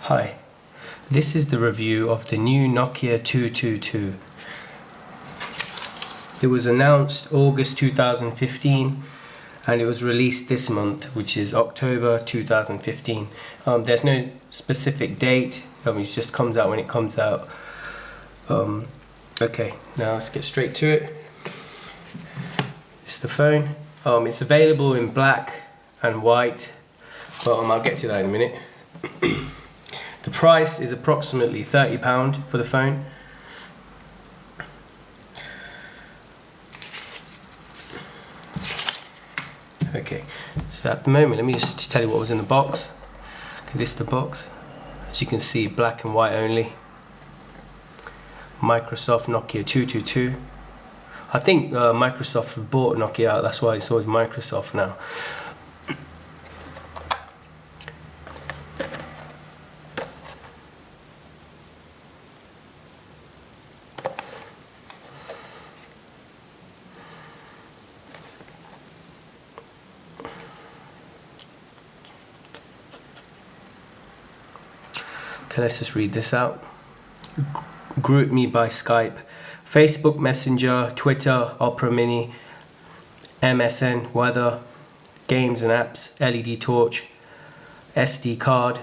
Hi, this is the review of the new Nokia 222. It was announced August 2015 and it was released this month, which is October 2015. There's no specific date, it just comes out when it comes out. Okay, now let's get straight to it. It's the phone. It's available in black and white, but I'll get to that in a minute. The price is approximately £30 for the phone. Okay, so at the moment, let me just tell you what was in the box. Okay, this is the box. As you can see, black and white only. Microsoft Nokia 222. I think Microsoft have bought Nokia out, that's why it's always Microsoft now. Okay, let's just read this out. Group me by Skype, Facebook Messenger, Twitter, Opera Mini, MSN, weather, games and apps, LED torch, SD card,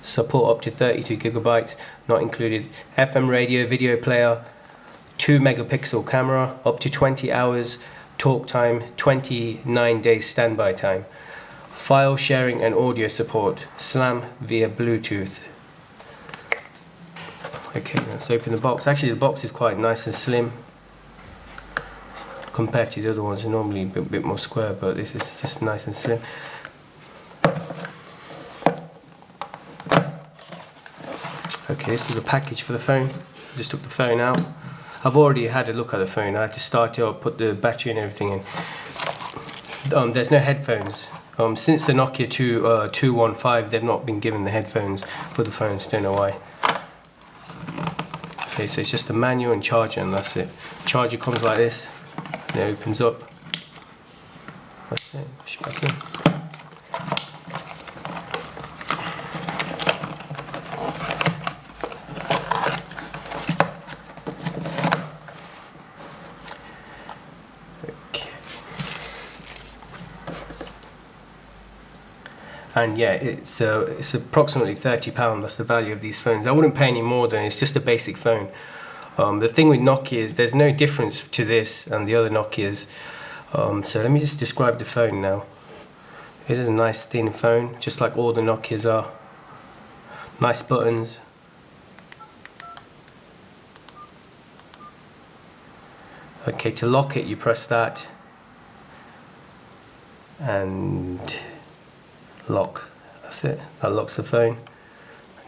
support up to 32 gigabytes, not included, FM radio, video player, 2 megapixel camera, up to 20 hours talk time, 29 days standby time. File sharing and audio support, SLAM via Bluetooth. Okay, let's open the box. Actually, the box is quite nice and slim compared to the other ones. They're normally a bit more square, but this is just nice and slim. Okay, this is the package for the phone. I just took the phone out. I've already had a look at the phone. I had to start it up, put the battery and everything in. There's no headphones. Since the Nokia 215, they've not been given the headphones for the phones, don't know why. Okay, so it's just a manual and charger and that's it. Charger comes like this, and it opens up. That's it, push it back in. And yeah, it's approximately £30. That's the value of these phones. I wouldn't pay any more than it's just a basic phone. The thing with Nokia is there's no difference to this and the other Nokias. So let me just describe the phone now. It is a nice thin phone, just like all the Nokias are. Nice buttons. Okay, to lock it, you press that. And lock, that's it, that locks the phone.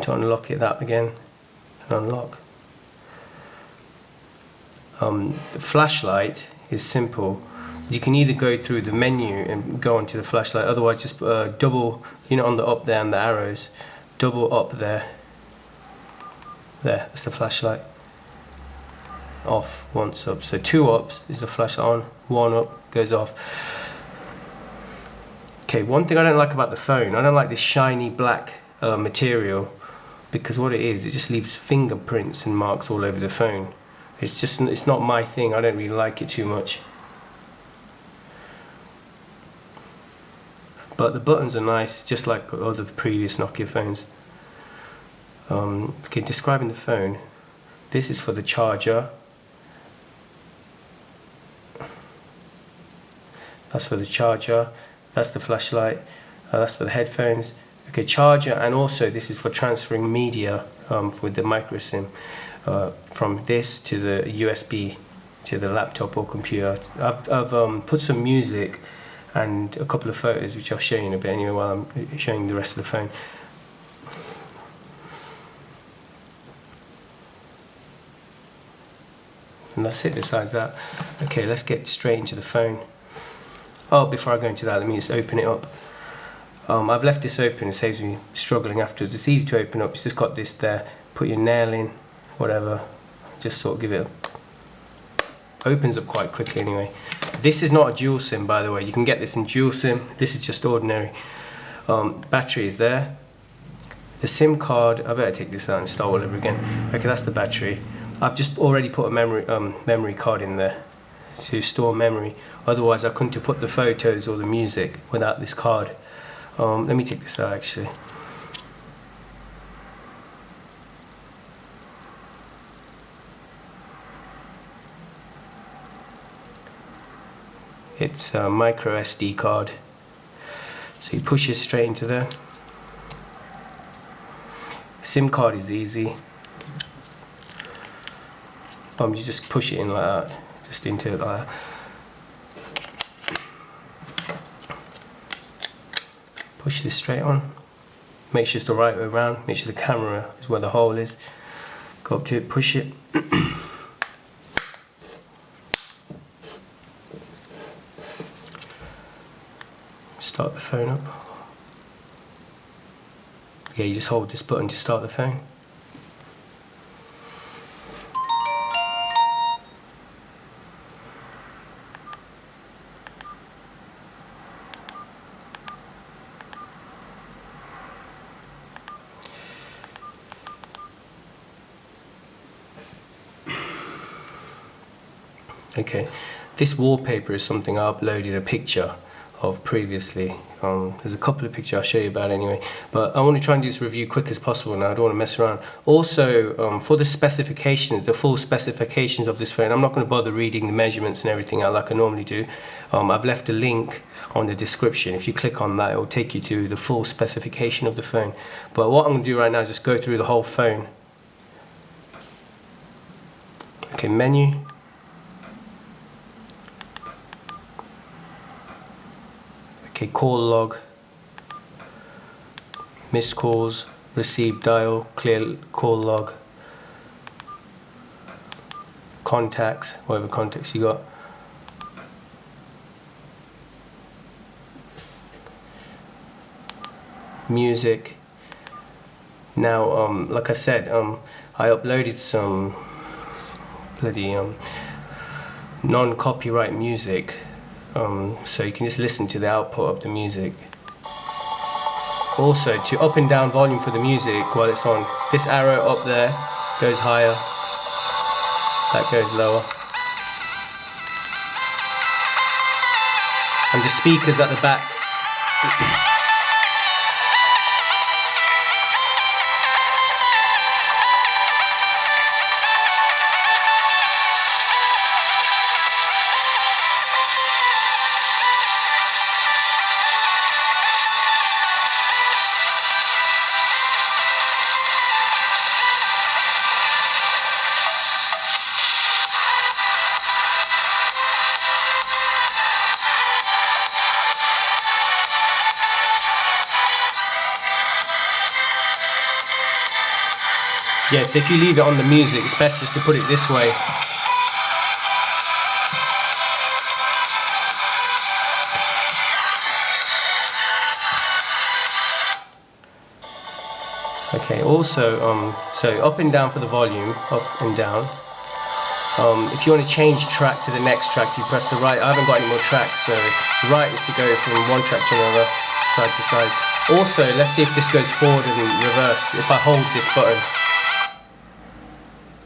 To unlock it, that again, and unlock. The flashlight is simple. You can either go through the menu and go onto the flashlight, otherwise just double, you know, on the up there and the arrows, double up there. There, that's the flashlight. Off, once up. So 2 ups is the flashlight on, 1 up goes off. Okay, one thing I don't like about the phone, I don't like this shiny black material, because what it is, it just leaves fingerprints and marks all over the phone. It's not my thing, I don't really like it too much. But the buttons are nice, just like other previous Nokia phones. Okay, describing the phone, this is for the charger. That's for the charger. That's the flashlight, that's for the headphones. Okay, charger, and also this is for transferring media with the micro SIM from this to the USB to the laptop or computer. I've put some music and a couple of photos which I'll show you in a bit anyway while I'm showing the rest of the phone. And that's it besides that. Okay, let's get straight into the phone. Oh, before I go into that, let me just open it up. I've left this open, it saves me struggling afterwards. It's easy to open up, it's just got this there. Put your nail in, whatever. Just sort of give it a... Opens up quite quickly anyway. This is not a dual SIM, by the way. You can get this in dual SIM. This is just ordinary. Battery is there. The SIM card, I better take this out and start all over again. Okay, that's the battery. I've just already put a memory card in there to store memory. Otherwise, I couldn't have put the photos or the music without this card. Let me take this out actually. It's a micro SD card. So you push it straight into there. SIM card is easy. You just push it in like that, just into it like that. Push this straight on. Make sure it's the right way around. Make sure the camera is where the hole is. Go up to it, push it. Start the phone up. Yeah, you just hold this button to start the phone. Okay, this wallpaper is something I uploaded a picture of previously. There's a couple of pictures I'll show you about anyway, but I want to try and do this review quick as possible now. I don't want to mess around. Also, for the specifications, the full specifications of this phone, I'm not going to bother reading the measurements and everything out like I normally do. I've left a link on the description. If you click on that, it will take you to the full specification of the phone. But what I'm going to do right now is just go through the whole phone. Okay, menu. Okay, call log, missed calls, received dial, clear call log, contacts, whatever contacts you got. Music. Now, like I said, I uploaded some bloody non-copyright music. So you can just listen to the output of the music. Also, to up and down volume for the music while it's on, this arrow up there goes higher, that goes lower. And the speakers at the back. Yes, if you leave it on the music, it's best just to put it this way. Okay, also, so up and down for the volume, up and down. If you want to change track to the next track, you press the right. I haven't got any more tracks, so the right is to go from one track to another, side to side. Also, let's see if this goes forward and reverse. If I hold this button.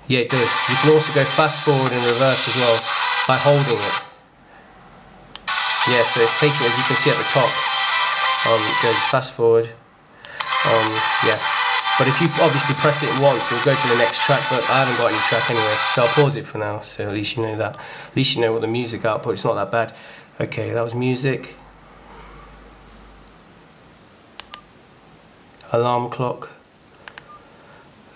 Yeah, it does. You can also go fast forward and reverse as well by holding it. Yeah, so it's taking, as you can see at the top, it goes fast forward. Yeah, but if you obviously press it once, it'll go to the next track, but I haven't got any track anyway, so I'll pause it for now, so at least you know that. At least you know what the music output, it's not that bad. Okay, that was music. Alarm clock.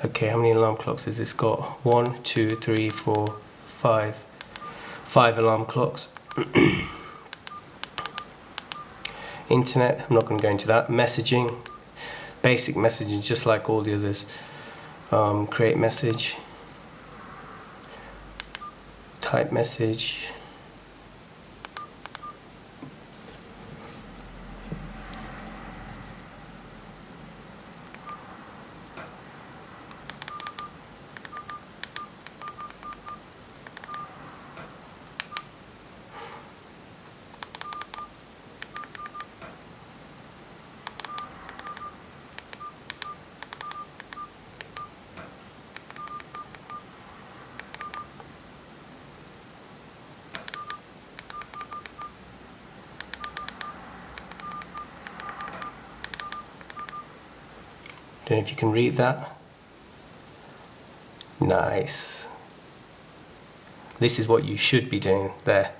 Okay, how many alarm clocks has this got? 1, 2, 3, 4, 5. 5 alarm clocks. Internet, I'm not going to go into that. Messaging. Basic messaging, just like all the others. Create message. Type message. know if you can read that. Nice. This is what you should be doing there.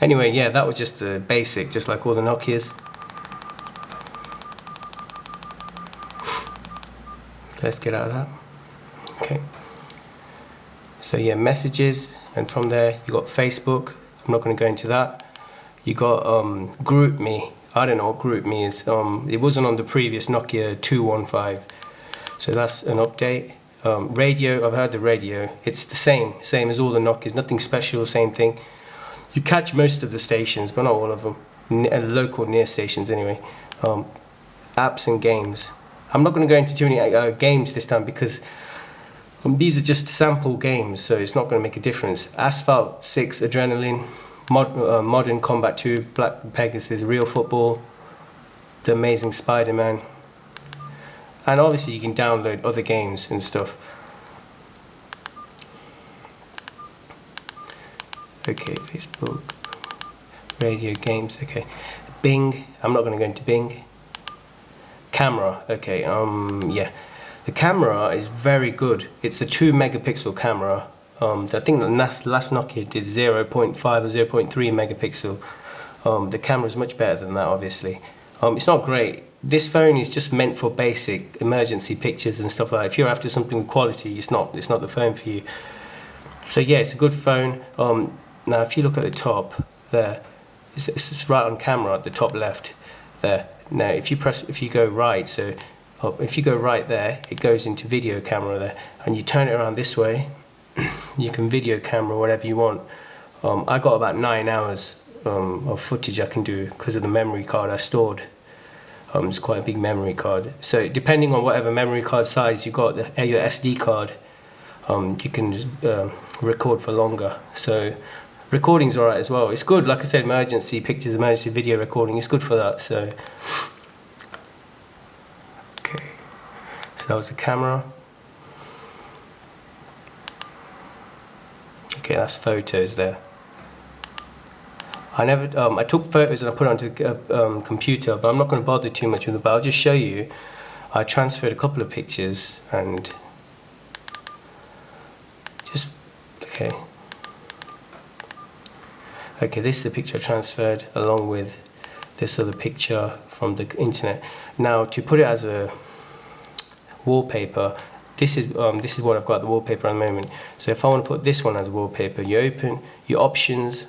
Anyway, yeah, that was just the basic, just like all the Nokias. Let's get out of that. Okay. So yeah, messages, and from there you got Facebook. I'm not going to go into that. You got Group Me. I don't know what Group Me is. It wasn't on the previous Nokia 215. So that's an update. Radio, I've heard the radio. It's the same as all the Nokias. Nothing special, same thing. You catch most of the stations, but not all of them. Local near stations anyway. Apps and games. I'm not going to go into too many games this time because these are just sample games, so it's not going to make a difference. Asphalt 6, Adrenaline, Modern Combat 2, Black Pegasus, Real Football, The Amazing Spider-Man. And obviously you can download other games and stuff. Okay, Facebook, radio, games, okay. Bing, I'm not going to go into Bing. Camera, okay, yeah. The camera is very good. It's a 2 megapixel camera. I think the last Nokia did 0.5 or 0.3 megapixel. The camera is much better than that, obviously. It's not great. This phone is just meant for basic emergency pictures and stuff like that. If you're after something with quality, it's not the phone for you. So yeah, it's a good phone. Now if you look at the top there, it's right on camera at the top left there. Now if you go right, so if you go right there, it goes into video camera there, and you turn it around this way, you can video camera whatever you want. I got about 9 hours of footage I can do because of the memory card I stored. It's quite a big memory card. So depending on whatever memory card size you got, your SD card, you can record for longer. So recording's alright as well. It's good, like I said, emergency pictures, emergency video recording, it's good for that. So okay, so that was the camera. Okay, that's photos there. I took photos and I put it onto the computer, but I'm not going to bother too much with it, but I'll just show you. I transferred a couple of pictures and just, okay, this is the picture I transferred along with this other picture from the internet. Now to put it as a wallpaper, this is what I've got, the wallpaper at the moment. So if I want to put this one as a wallpaper, you open your options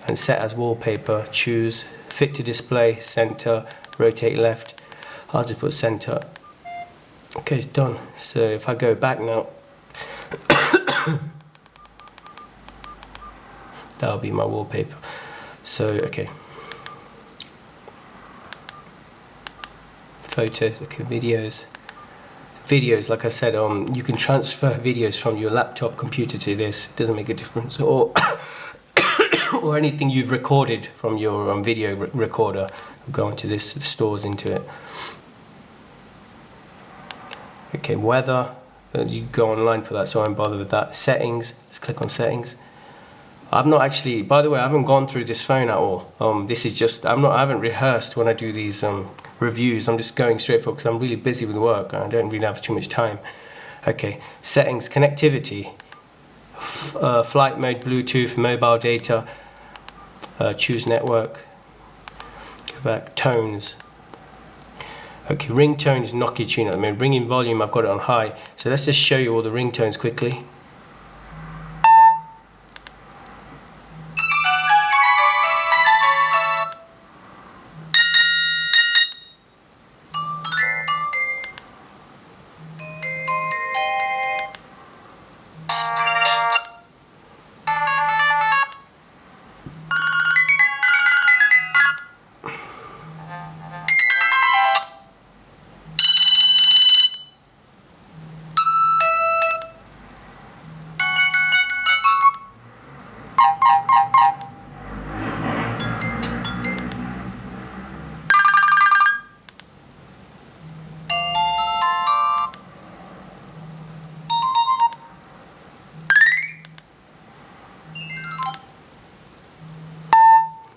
and set as wallpaper, choose fit to display, center, rotate left. I'll just put center. Okay, it's done. So if I go back now, that'll be my wallpaper. So okay, photos, okay, videos, like I said, you can transfer videos from your laptop computer to this. It doesn't make a difference, or or anything you've recorded from your video recorder will go into this, stores into it. Okay, weather, you go online for that, so I'm bothered with that. Settings, let's click on settings. I've not actually, by the way, I haven't gone through this phone at all. This is just, I haven't rehearsed when I do these reviews. I'm just going straight for it because I'm really busy with work and I don't really have too much time. Okay, settings, connectivity, flight mode, Bluetooth, mobile data, choose network, go back, tones. Okay, ringtones, Nokia tuner. I mean, ringing volume, I've got it on high. So let's just show you all the ringtones quickly.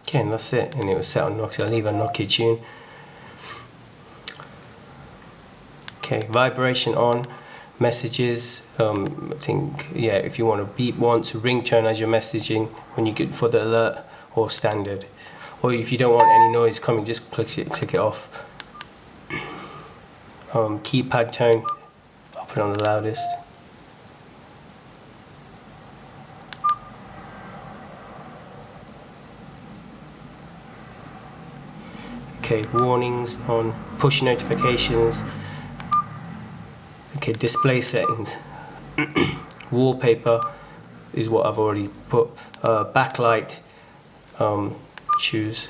Okay, and that's it, and it was set on Nokia. I'll leave a Nokia tune. Okay, vibration on, messages, I think, yeah, if you want to beep once, ringtone as you're messaging when you get for the alert, or standard. Or if you don't want any noise coming, just click it off. Keypad tone, I'll put it on the loudest. Okay, warnings on, push notifications. Okay, display settings. Wallpaper is what I've already put. Backlight, choose.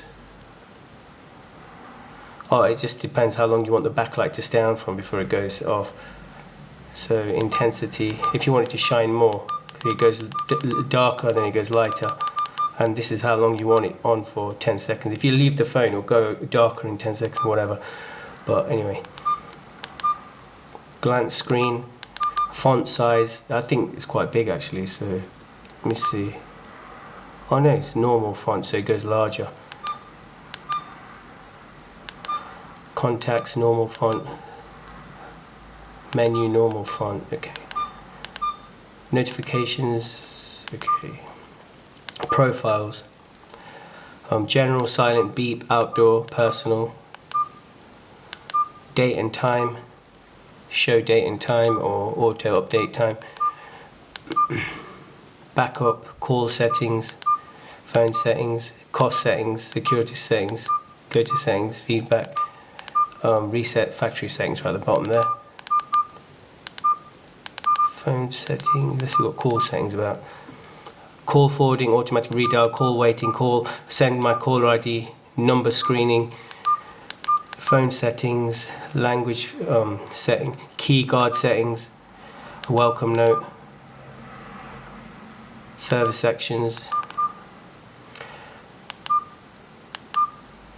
Oh, it just depends how long you want the backlight to stay on from before it goes off. So intensity, if you want it to shine more, it goes darker, then it goes lighter. And this is how long you want it on for, 10 seconds. If you leave the phone, it'll go darker in 10 seconds, whatever. But anyway. Glance screen, font size, I think it's quite big actually, so let me see. Oh no, it's normal font, so it goes larger. Contacts, normal font. Menu, normal font, okay. Notifications, okay. Profiles, general, silent, beep, outdoor, personal. Date and time, show date and time or auto update time. Backup, call settings, phone settings, cost settings, security settings, go to settings, feedback, reset factory settings right at the bottom there. Phone setting, let's see what call settings about. Call forwarding, automatic redial, call waiting, call, send my caller ID, number screening, phone settings, language setting, key guard settings, welcome note, service sections.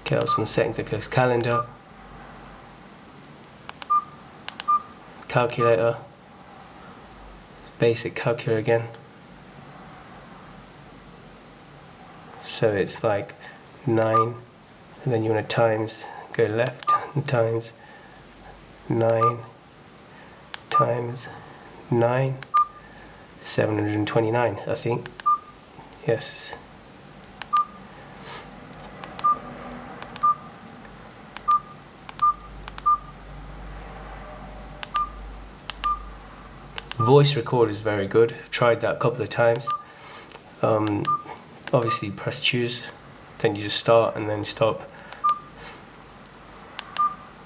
Okay, that's some settings. Okay, calendar, calculator, basic calculator again. So it's like 9, and then you want to times, go left, and times 9 times 9, 729, I think. Yes. Voice record is very good. I've tried that a couple of times. Obviously press choose, then you just start and then stop.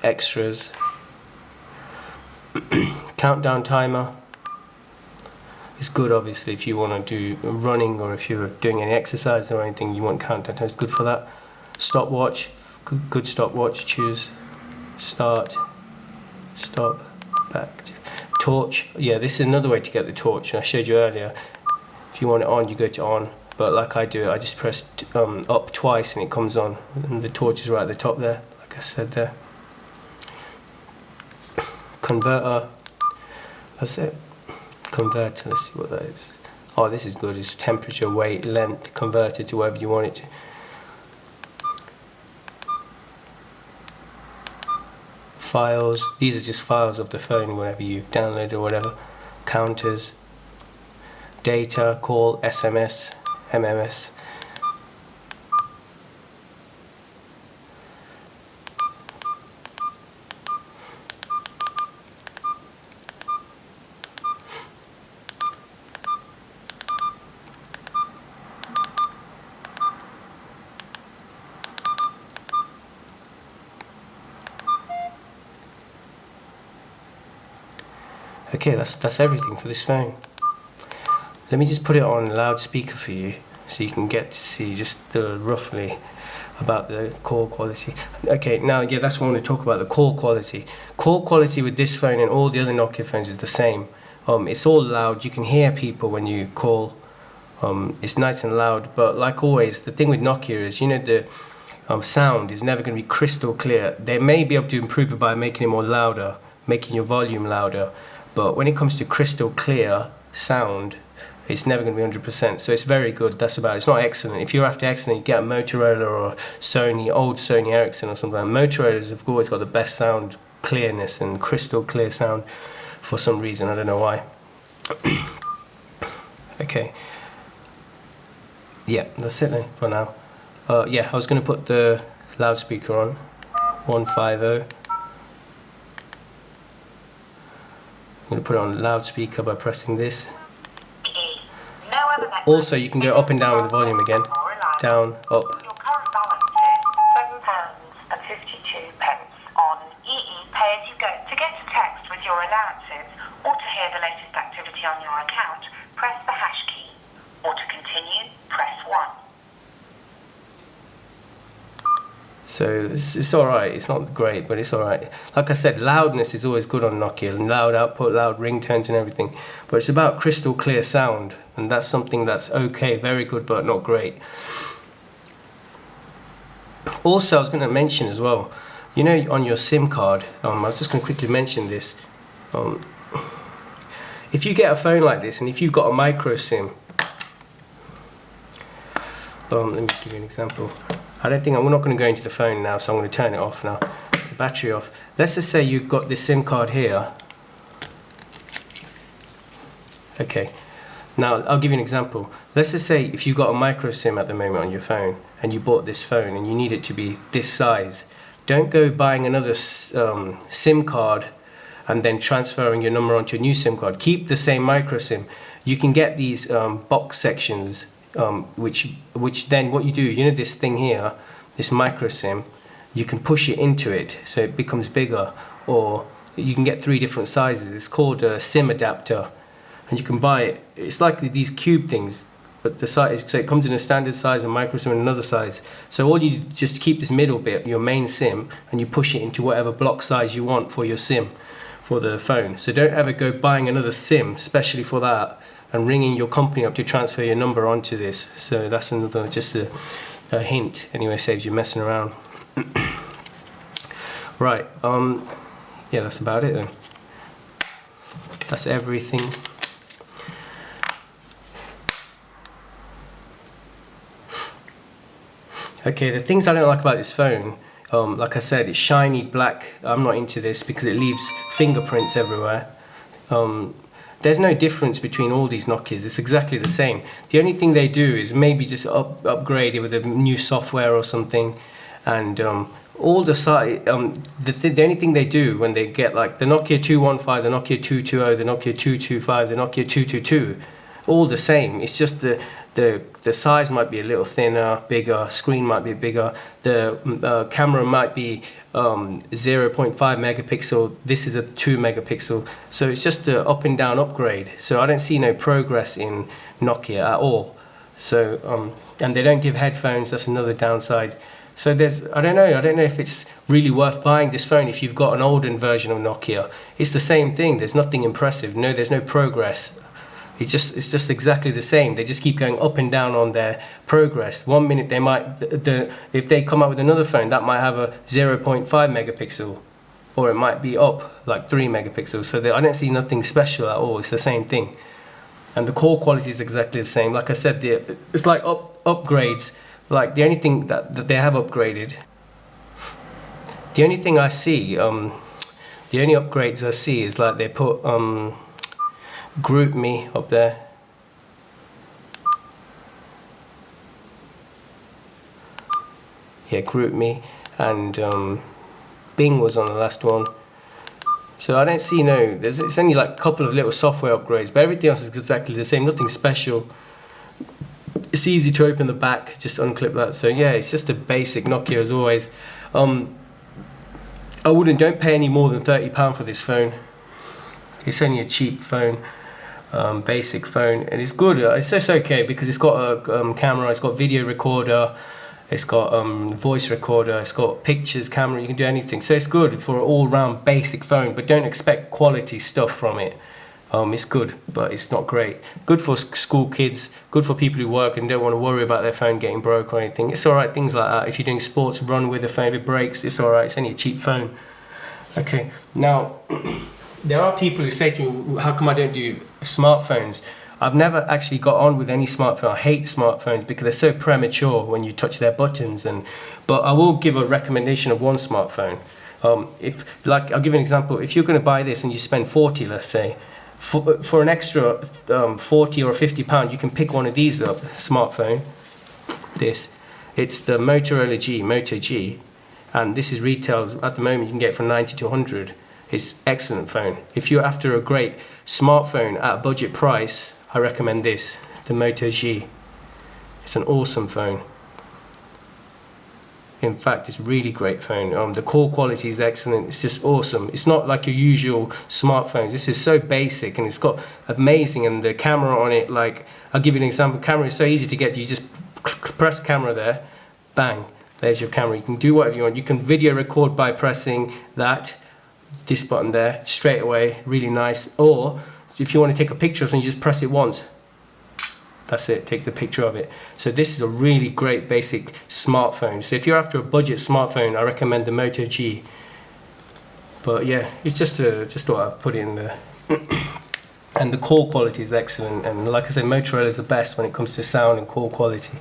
Extras. Countdown timer. It's good obviously if you want to do running or if you're doing any exercise or anything, you want countdown time. It's good for that. Stopwatch, good stopwatch. Choose, start, stop, back. Torch, yeah, this is another way to get the torch, and I showed you earlier. If you want it on, you go to on, but like I do, I just press up twice and it comes on, and the torch is right at the top there, like I said there. Converter, that's it. Converter, let's see what that is. Oh, this is good. It's temperature, weight, length, converted to whatever you want it to. Files, these are just files of the phone whenever you download or whatever. Counters, data, call, SMS, MMS. Okay, that's everything for this phone. Let me just put it on loudspeaker for you so you can get to see just roughly about the call quality. Okay, now yeah, that's what I want to talk about, the call quality. Call quality with this phone and all the other Nokia phones is the same. It's all loud, you can hear people when you call. It's nice and loud, but like always, the thing with Nokia is, you know, the sound is never going to be crystal clear. They may be able to improve it by making it more louder, making your volume louder. But when it comes to crystal clear sound, it's never going to be 100%. So it's very good. That's about it. It's not excellent. If you're after excellent, you get a Motorola or Sony, old Sony Ericsson or something. Motorola's have always got the best sound clearness and crystal clear sound for some reason. I don't know why. Okay. Yeah, that's it then for now. Yeah, I was going to put the loudspeaker on 150. I'm going to put it on loudspeaker by pressing this. Also, you can go up and down with the volume again. Down, up. Your current balance is £7.52 on EE Pay As You Go. To get a text with your allowances or to hear the latest activity on your account, press the hash key. Or to continue, press 1. So it's alright, it's not great, but it's alright. Like I said, loudness is always good on Nokia, and loud output, loud ringtones and everything. But it's about crystal clear sound, and that's something that's okay, very good, but not great. Also, I was going to mention as well, you know, on your SIM card, I was just going to quickly mention this. If you get a phone like this, and if you've got a micro SIM, let me give you an example. I'm not going to go into the phone now, so I'm going to turn it off now. The battery off. Let's just say you've got this SIM card here. Okay. Now, I'll give you an example. Let's just say if you've got a micro SIM at the moment on your phone, and you bought this phone, and you need it to be this size. Don't go buying another SIM card and then transferring your number onto a new SIM card. Keep the same micro SIM. You can get these box sections, which then what you do, you know this thing here, this micro SIM, you can push it into it so it becomes bigger, or you can get 3 different sizes. It's called a SIM adapter, and you can buy it. It's like these cube things, but the size, so it comes in a standard size, a micro SIM in another size. So all you do, just keep this middle bit, your main SIM, and you push it into whatever block size you want for your SIM, for the phone. So don't ever go buying another SIM especially for that and ringing your company up to transfer your number onto this. So that's another, just a hint. Anyway, saves you messing around. Right, yeah, that's about it then. That's everything. Okay, the things I don't like about this phone, like I said, it's shiny black. I'm not into this because it leaves fingerprints everywhere. There's no difference between all these Nokias. It's exactly the same. The only thing they do is maybe just upgrade it with a new software or something, and all the the only thing they do when they get like the Nokia 215, the Nokia 220, the Nokia 225, the Nokia 222, all the same. It's just the size might be a little thinner, bigger, screen might be bigger, the camera might be 0.5 megapixel, this is a 2 megapixel, so it's just an up and down upgrade. So I don't see no progress in Nokia at all. So and they don't give headphones, that's another downside. So I don't know if it's really worth buying this phone if you've got an older version of Nokia. It's the same thing, there's nothing impressive, there's no progress. It's just exactly the same. They just keep going up and down on their progress. 1 minute they might, if they come out with another phone, that might have a 0.5 megapixel, or it might be up like 3 megapixels. So I don't see nothing special at all. It's the same thing, and the call quality is exactly the same. Like I said, it's like upgrades. Like the only thing that they have upgraded. The only thing I see, the only upgrades I see is like they put Group Me up there. Yeah, Group Me, and Bing was on the last one. So I don't see it's only like a couple of little software upgrades, but everything else is exactly the same, nothing special. It's easy to open the back, just unclip that. So yeah, it's just a basic Nokia as always. Don't pay any more than £30 for this phone. It's only a cheap phone. Basic phone, and it's good. It's just okay because it's got a camera, it's got video recorder, it's got voice recorder, it's got pictures, camera, you can do anything. So it's good for an all-round basic phone, but don't expect quality stuff from it. It's good, but it's not great. Good for school kids, good for people who work and don't want to worry about their phone getting broke or anything. It's alright, things like that. If you're doing sports, run with the phone, if it breaks, it's alright, it's only a cheap phone. Okay, now there are people who say to me, how come I don't do smartphones? I've never actually got on with any smartphone. I hate smartphones because they're so premature when you touch their buttons. But I will give a recommendation of one smartphone. If, like, I'll give you an example. If you're going to buy this and you spend 40, let's say, for an extra 40 or 50 pound, you can pick one of these up, smartphone. It's the Motorola Moto G, and this is retails at the moment. You can get it for 90 to 100. It's excellent phone. If you're after a great smartphone at a budget price, I recommend this, the Moto G. It's an awesome phone. In fact, it's a really great phone. The call quality is excellent. It's just awesome. It's not like your usual smartphones. This is so basic, and it's got amazing. And the camera on it, like, I'll give you an example. Camera is so easy to get. You just press camera there, bang, there's your camera. You can do whatever you want. You can video record by pressing this button there, straight away, really nice. Or if you want to take a picture of something, you just press it once. That's it, takes the picture of it. So this is a really great basic smartphone. So if you're after a budget smartphone, I recommend the Moto G. But yeah, it's just thought I'd put it in there. And the call quality is excellent. And like I said, Motorola is the best when it comes to sound and call quality.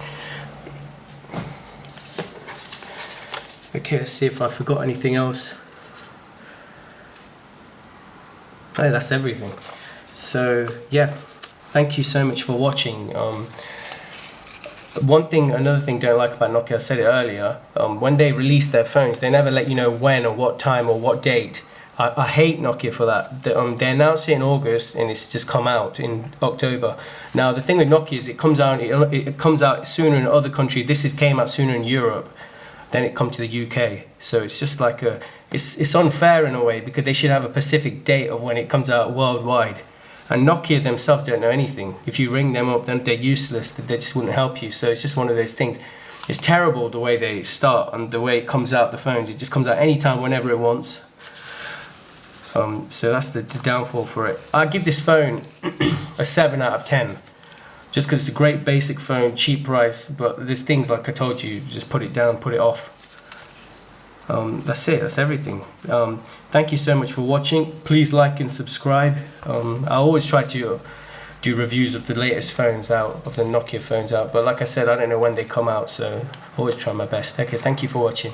Okay, let's see if I forgot anything else. Oh, that's everything. So yeah. Thank you so much for watching. Another thing I don't like about Nokia, I said it earlier, when they release their phones, they never let you know when or what time or what date. I hate Nokia for that. They announced it in August and it's just come out in October. Now the thing with Nokia is it comes out sooner in other countries. This came out sooner in Europe, then it come to the UK. So it's just like it's unfair in a way, because they should have a specific date of when it comes out worldwide. And Nokia themselves don't know anything. If you ring them up, then they're useless. They just wouldn't help you. So it's just one of those things. It's terrible the way they start and the way it comes out, the phones. It just comes out anytime, whenever it wants. So that's the downfall for it. I give this phone a 7 out of 10. Just because it's a great basic phone, cheap price. But there's things, like I told you, just put it down, put it off. That's it, that's everything. Thank you so much for watching. Please like and subscribe. I always try to do reviews of the latest phones out, of the Nokia phones out, but like I said, I don't know when they come out, so always try my best. Okay, thank you for watching.